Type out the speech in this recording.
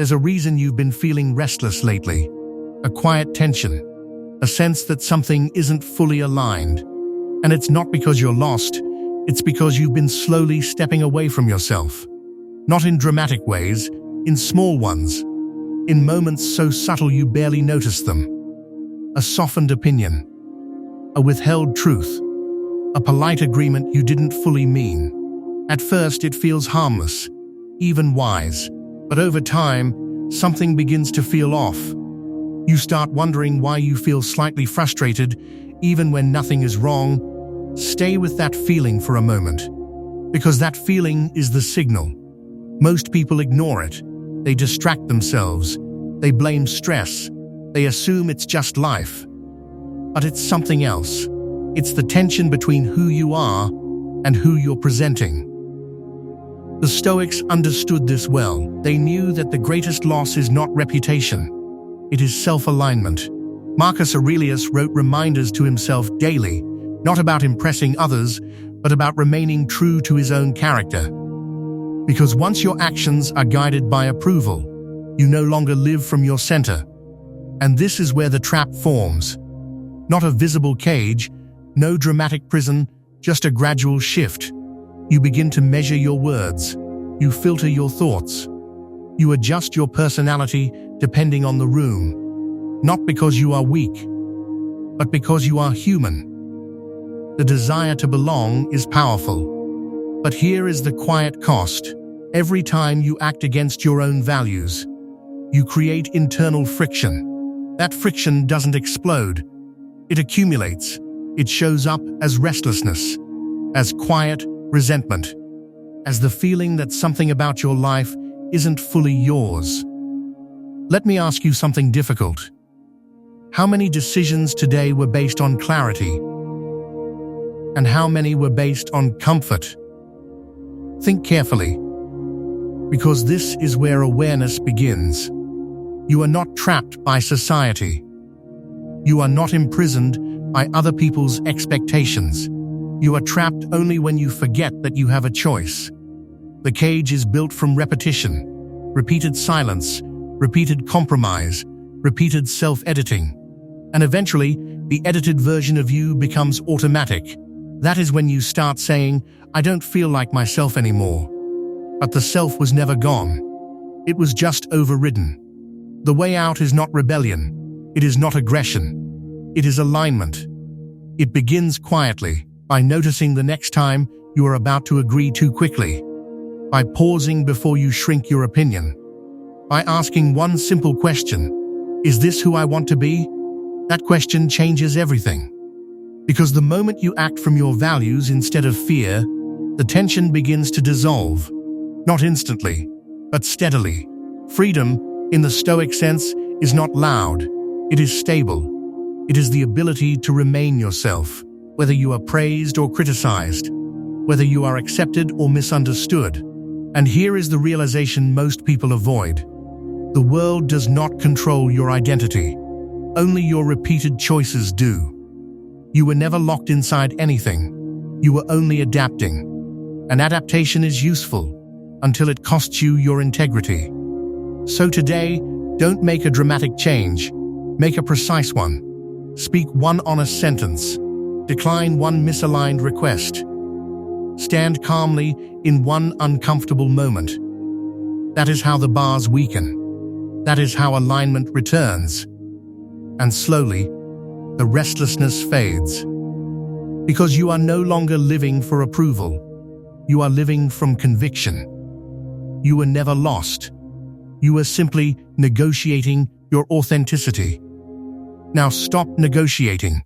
There's a reason you've been feeling restless lately. A quiet tension, a sense that something isn't fully aligned. And it's not because you're lost, it's because you've been slowly stepping away from yourself. Not in dramatic ways, in small ones, in moments so subtle you barely notice them. A softened opinion, a withheld truth, a polite agreement you didn't fully mean. At first it feels harmless, even wise, but over time, something begins to feel off. You start wondering why you feel slightly frustrated, even when nothing is wrong. Stay with that feeling for a moment, because that feeling is the signal. Most people ignore it. They distract themselves. They blame stress. They assume it's just life. But it's something else. It's the tension between who you are and who you're presenting. The Stoics understood this well. They knew that the greatest loss is not reputation. It is self-alignment. Marcus Aurelius wrote reminders to himself daily, not about impressing others, but about remaining true to his own character. Because once your actions are guided by approval, you no longer live from your center. And this is where the trap forms. Not a visible cage, no dramatic prison, just a gradual shift. You begin to measure your words. You filter your thoughts. You adjust your personality depending on the room. Not because you are weak, but because you are human. The desire to belong is powerful. But here is the quiet cost. Every time you act against your own values, you create internal friction. That friction doesn't explode. It accumulates. It shows up as restlessness, as quiet resentment, as the feeling that something about your life isn't fully yours. Let me ask you something difficult. How many decisions today were based on clarity? And how many were based on comfort? Think carefully, because this is where awareness begins. You are not trapped by society. You are not imprisoned by other people's expectations. You are trapped only when you forget that you have a choice. The cage is built from repetition, repeated silence, repeated compromise, repeated self-editing. And eventually, the edited version of you becomes automatic. That is when you start saying, "I don't feel like myself anymore." But the self was never gone. It was just overridden. The way out is not rebellion. It is not aggression. It is alignment. It begins quietly, by noticing the next time you are about to agree too quickly, by pausing before you shrink your opinion, by asking one simple question, "Is this who I want to be?" That question changes everything. Because the moment you act from your values instead of fear, the tension begins to dissolve. Not instantly, but steadily. Freedom, in the Stoic sense, is not loud. It is stable. It is the ability to remain yourself, whether you are praised or criticized, whether you are accepted or misunderstood. And here is the realization most people avoid. The world does not control your identity. Only your repeated choices do. You were never locked inside anything. You were only adapting. And adaptation is useful until it costs you your integrity. So today, don't make a dramatic change. Make a precise one. Speak one honest sentence. Decline one misaligned request. Stand calmly in one uncomfortable moment. That is how the bars weaken. That is how alignment returns. And slowly, the restlessness fades. Because you are no longer living for approval. You are living from conviction. You were never lost. You were simply negotiating your authenticity. Now stop negotiating.